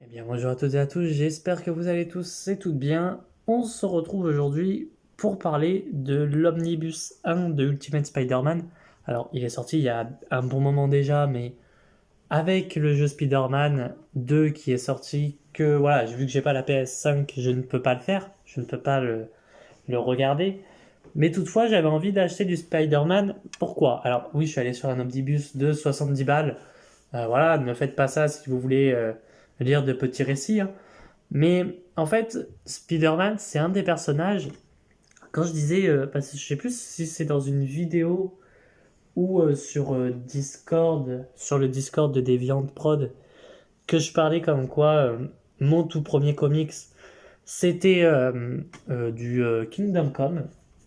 Eh bien, bonjour à toutes et à tous, j'espère que vous allez tous et toutes bien. On se retrouve aujourd'hui pour parler de l'Omnibus 1 de Ultimate Spider-Man. Alors, il est sorti il y a un bon moment déjà, mais avec le jeu Spider-Man 2 qui est sorti, que voilà, vu que j'ai pas la PS5, je ne peux pas le faire, je ne peux pas le regarder. Mais toutefois, j'avais envie d'acheter du Spider-Man. Pourquoi? Alors, oui, je suis allé sur un omnibus de 70 balles. Voilà, ne faites pas ça si vous voulez lire de petits récits, hein. Mais en fait, Spider-Man, c'est un des personnages. Quand je disais, parce que je sais plus si c'est dans une vidéo ou sur Discord, sur le Discord de Deviant Prod, que je parlais comme quoi mon tout premier comics, c'était du Kingdom Come.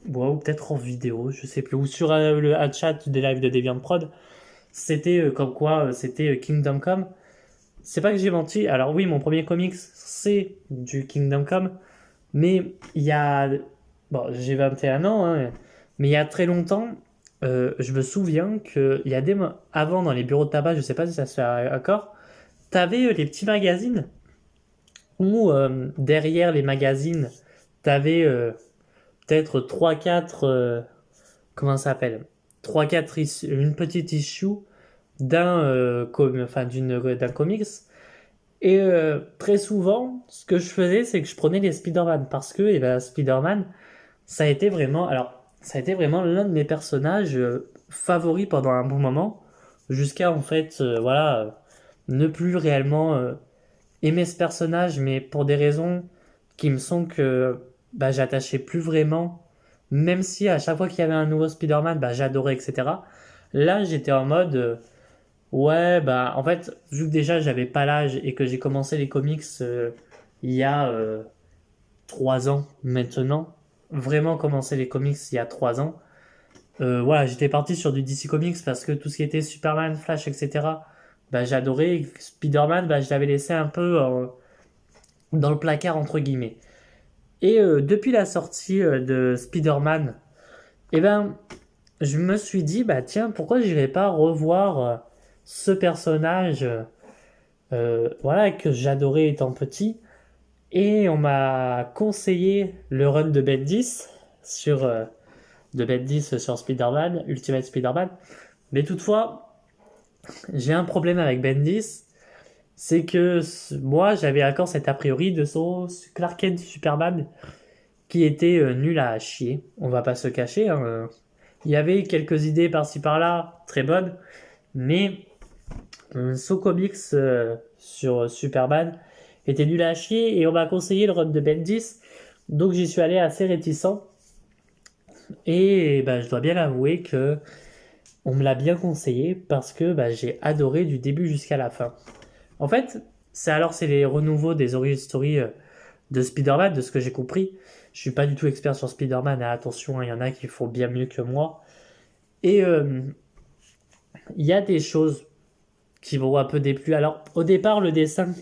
Ouais, ou peut-être en vidéo, je sais plus. Ou sur le chat des lives de Deviant Prod, c'était comme quoi c'était Kingdom Come. C'est pas que j'ai menti. Alors oui, mon premier comics, c'est du Kingdom Come. Mais il y a... Bon, j'ai 21 ans, hein, mais il y a très longtemps, je me souviens qu'il y a des... Avant, dans les bureaux de tabac, je sais pas si ça se fait encore, t'avais les petits magazines où, derrière les magazines, t'avais peut-être trois quatre comment ça s'appelle? Trois quatre une petite issue d'un comics. Et très souvent, ce que je faisais, c'est que je prenais les Spider-Man parce que Spider-Man, ça a été vraiment l'un de mes personnages favoris pendant un bon moment, jusqu'à en fait, voilà, ne plus réellement aimer ce personnage, mais pour des raisons qui me sont que bah, j'attachais plus vraiment, même si à chaque fois qu'il y avait un nouveau Spider-Man, bah, j'adorais, etc. Là, j'étais en mode, ouais, bah en fait, vu que déjà j'avais pas l'âge et que j'ai commencé les comics il y a 3 ans maintenant, vraiment commencé les comics il y a 3 ans, voilà, j'étais parti sur du DC Comics parce que tout ce qui était Superman, Flash, etc., bah j'adorais. Spider-Man, bah je l'avais laissé un peu dans le placard entre guillemets. Et depuis la sortie de Spider-Man, eh ben, je me suis dit, bah tiens, pourquoi j'irais pas revoir ce personnage voilà, que j'adorais étant petit. Et on m'a conseillé le run de Bendis sur, sur Spider-Man, Ultimate Spider-Man. Mais toutefois, j'ai un problème avec Bendis, c'est que moi j'avais encore cet a priori de son Clark Kent Superman qui était nul à chier. On va pas se cacher, hein. Il y avait quelques idées par-ci par-là, très bonnes, mais son comics sur Superman était nul à chier et on m'a conseillé le run de Bendis, donc j'y suis allé assez réticent et bah, je dois bien avouer que on me l'a bien conseillé parce que bah, j'ai adoré du début jusqu'à la fin. En fait, c'est les renouveaux des origin story de Spider-Man, de ce que j'ai compris. Je suis pas du tout expert sur Spider-Man, hein, attention, il y en a qui font bien mieux que moi. Et il y a des choses qui m'ont un peu déplu. Alors, au départ, le dessin,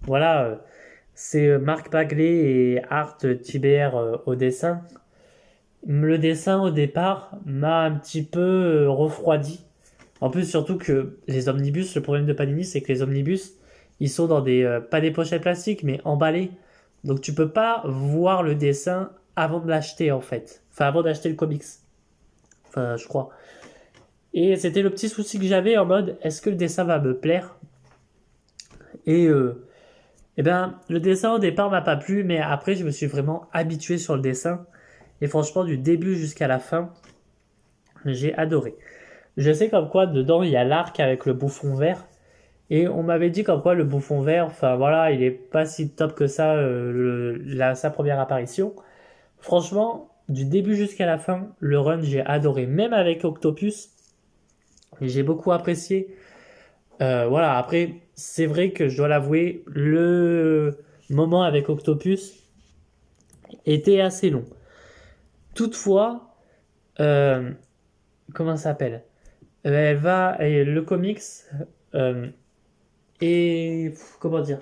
voilà, c'est Marc Bagley et Art Thibert au dessin. Le dessin, au départ, m'a un petit peu refroidi. En plus, surtout que les omnibus, le problème de Panini, c'est que les omnibus, ils sont dans des, pas des pochettes plastiques, mais emballés. Donc, tu peux pas voir le dessin avant de l'acheter, en fait. Enfin, avant d'acheter le comics. Enfin, je crois. Et c'était le petit souci que j'avais en mode, est-ce que le dessin va me plaire? Et eh ben, le dessin au départ m'a pas plu, mais après je me suis vraiment habitué sur le dessin. Et franchement, du début jusqu'à la fin, j'ai adoré. Je sais comme quoi dedans il y a l'arc avec le bouffon vert. Et on m'avait dit comme quoi le bouffon vert, enfin voilà, il est pas si top que ça, sa première apparition. Franchement, du début jusqu'à la fin, le run j'ai adoré. Même avec Octopus, j'ai beaucoup apprécié. Voilà, après, c'est vrai que je dois l'avouer, le moment avec Octopus était assez long. Toutefois, euh, comment ça s'appelle? Elle va, et le comics, euh, et comment dire?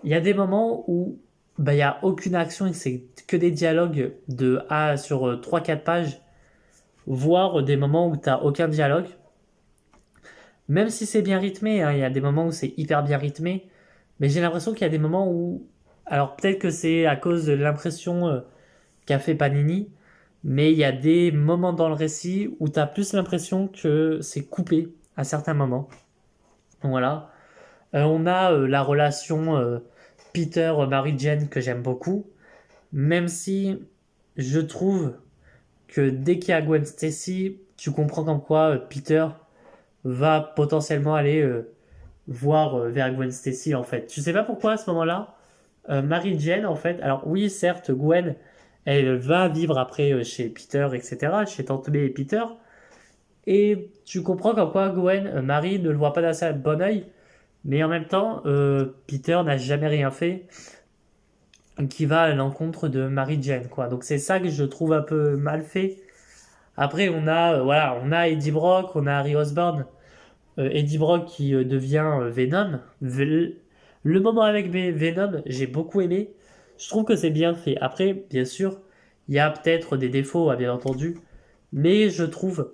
Il y a des moments où bah, il n'y a aucune action et c'est que des dialogues de A sur 3-4 pages, voire des moments où tu n'as aucun dialogue. Même si c'est bien rythmé, hein, il y a des moments où c'est hyper bien rythmé. Mais j'ai l'impression qu'il y a des moments où... Alors peut-être que c'est à cause de l'impression qu'a fait Panini, mais il y a des moments dans le récit où tu as plus l'impression que c'est coupé à certains moments. Voilà. On a la relation Peter-Mary Jane que j'aime beaucoup, même si je trouve que dès qu'il y a Gwen Stacy, tu comprends comme quoi Peter va potentiellement aller voir vers Gwen Stacy en fait. Je sais pas pourquoi à ce moment-là, Mary Jane en fait, alors oui certes Gwen, elle va vivre après chez Peter etc, chez Tante May et Peter, et tu comprends comme quoi Gwen, Marie ne le voit pas d'un bon oeil, mais en même temps Peter n'a jamais rien fait qui va à l'encontre de Mary Jane quoi. Donc c'est ça que je trouve un peu mal fait. Après on a voilà, on a Eddie Brock, on a Harry Osborn. Eddie Brock qui devient Venom. Le moment avec Venom, j'ai beaucoup aimé. Je trouve que c'est bien fait. Après, bien sûr, il y a peut-être des défauts, bien entendu. Mais je trouve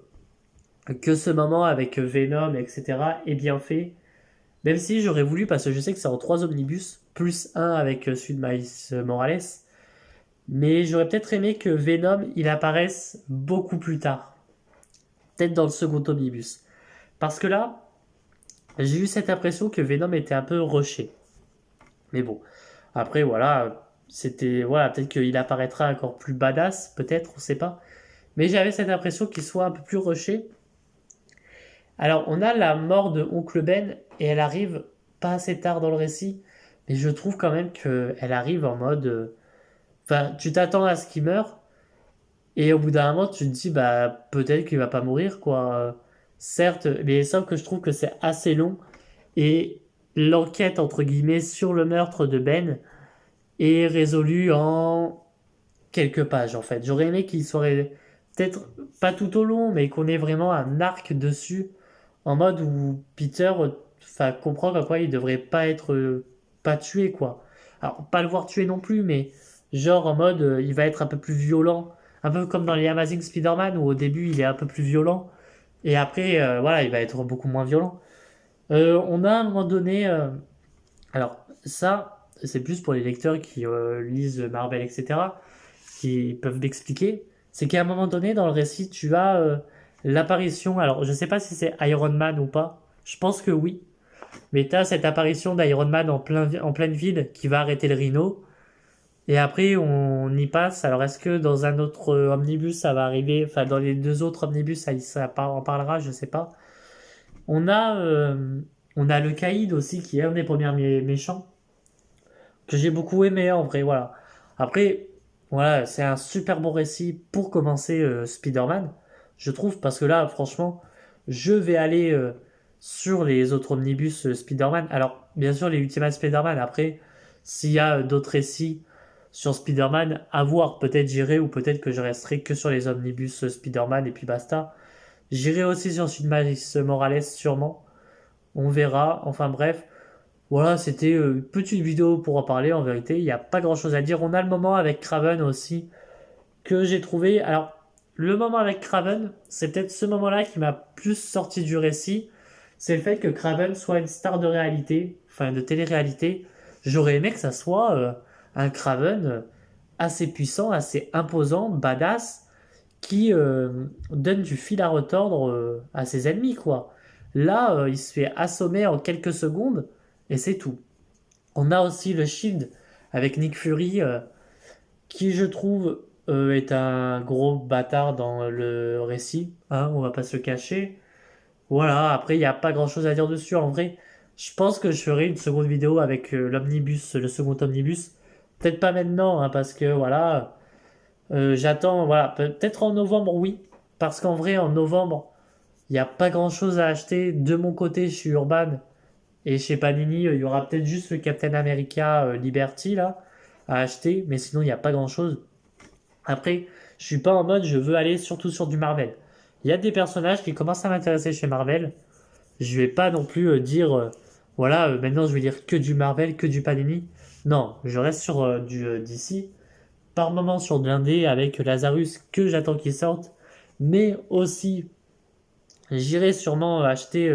que ce moment avec Venom, etc., est bien fait. Même si j'aurais voulu, parce que je sais que c'est en 3 omnibus, plus un avec celui de Miles Morales. Mais j'aurais peut-être aimé que Venom, il apparaisse beaucoup plus tard. Peut-être dans le second omnibus. Parce que là, j'ai eu cette impression que Venom était un peu rushé. Mais bon, après voilà, c'était voilà, peut-être qu'il apparaîtra encore plus badass, peut-être, on sait pas. Mais j'avais cette impression qu'il soit un peu plus rushé. Alors, on a la mort de Oncle Ben et elle arrive pas assez tard dans le récit, mais je trouve quand même qu'elle arrive en mode enfin, tu t'attends à ce qu'il meure et au bout d'un moment, tu te dis bah peut-être qu'il va pas mourir quoi. Certes, mais sauf que je trouve que c'est assez long. Et l'enquête, entre guillemets, sur le meurtre de Ben est résolue en quelques pages, en fait. J'aurais aimé qu'il soit peut-être pas tout au long, mais qu'on ait vraiment un arc dessus, en mode où Peter enfin, comprend qu'à quoi il devrait pas être pas tué, quoi. Alors, pas le voir tuer non plus, mais genre en mode il va être un peu plus violent. Un peu comme dans les Amazing Spider-Man, où au début il est un peu plus violent, et après, voilà, il va être beaucoup moins violent. On a à un moment donné, alors ça, c'est plus pour les lecteurs qui lisent Marvel, etc., qui peuvent m'expliquer. C'est qu'à un moment donné, dans le récit, tu as l'apparition. Alors, je sais pas si c'est Iron Man ou pas. Je pense que oui. Mais tu as cette apparition d'Iron Man en pleine ville qui va arrêter le Rhino. Et après, on y passe. Alors, est-ce que dans un autre omnibus, ça va arriver? Enfin, dans les deux autres omnibus, ça en parlera, je sais pas. On a, euh, on a le Caïd aussi, qui est un des premiers méchants, que j'ai beaucoup aimé en vrai, voilà. Après, voilà, c'est un super bon récit pour commencer Spider-Man, je trouve, parce que là, franchement, je vais aller sur les autres omnibus Spider-Man. Alors, bien sûr, les Ultimate Spider-Man, après, s'il y a d'autres récits sur Spider-Man, à voir, peut-être j'irai ou peut-être que je resterai que sur les omnibus Spider-Man et puis basta. J'irai aussi sur celui de Miles Morales, sûrement. On verra. Enfin bref, voilà, c'était une petite vidéo pour en parler. En vérité, il n'y a pas grand-chose à dire. On a le moment avec Craven aussi que j'ai trouvé. Alors, le moment avec Craven, c'est peut-être ce moment-là qui m'a plus sorti du récit. C'est le fait que Craven soit une star de réalité, enfin de télé-réalité. J'aurais aimé que ça soit un Craven assez puissant, assez imposant, badass, qui donne du fil à retordre à ses ennemis, quoi. Là, il se fait assommer en quelques secondes et c'est tout. On a aussi le Shield avec Nick Fury, qui je trouve est un gros bâtard dans le récit, hein, on va pas se le cacher. Voilà, après il n'y a pas grand chose à dire dessus en vrai. Je pense que je ferai une seconde vidéo avec l'omnibus, le second omnibus. Peut-être pas maintenant, hein, parce que voilà, j'attends, voilà, peut-être en novembre, oui. Parce qu'en vrai, en novembre, il n'y a pas grand-chose à acheter. De mon côté, chez Urban et chez Panini, il y aura peut-être juste le Captain America Liberty, là, à acheter. Mais sinon, il n'y a pas grand-chose. Après, je suis pas en mode, je veux aller surtout sur du Marvel. Il y a des personnages qui commencent à m'intéresser chez Marvel. Je vais pas non plus dire, voilà, maintenant je vais lire que du Marvel, que du Panini. Non, je reste sur du DC par moment sur de l'indé avec Lazarus que j'attends qu'il sorte, mais aussi j'irai sûrement acheter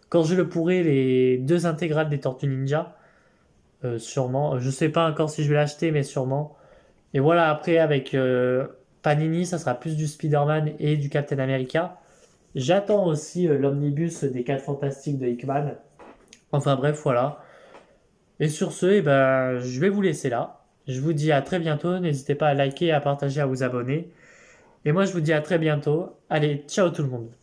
quand je le pourrai les deux intégrales des Tortues Ninja. sûrement. Je sais pas encore si je vais l'acheter, mais sûrement. Et voilà, après, avec Panini, ça sera plus du Spider-Man et du Captain America. J'attends aussi l'omnibus des 4 Fantastiques de Hickman. Enfin bref, voilà. Et sur ce, eh ben, je vais vous laisser là. Je vous dis à très bientôt. N'hésitez pas à liker, à partager, à vous abonner. Et moi, je vous dis à très bientôt. Allez, ciao tout le monde.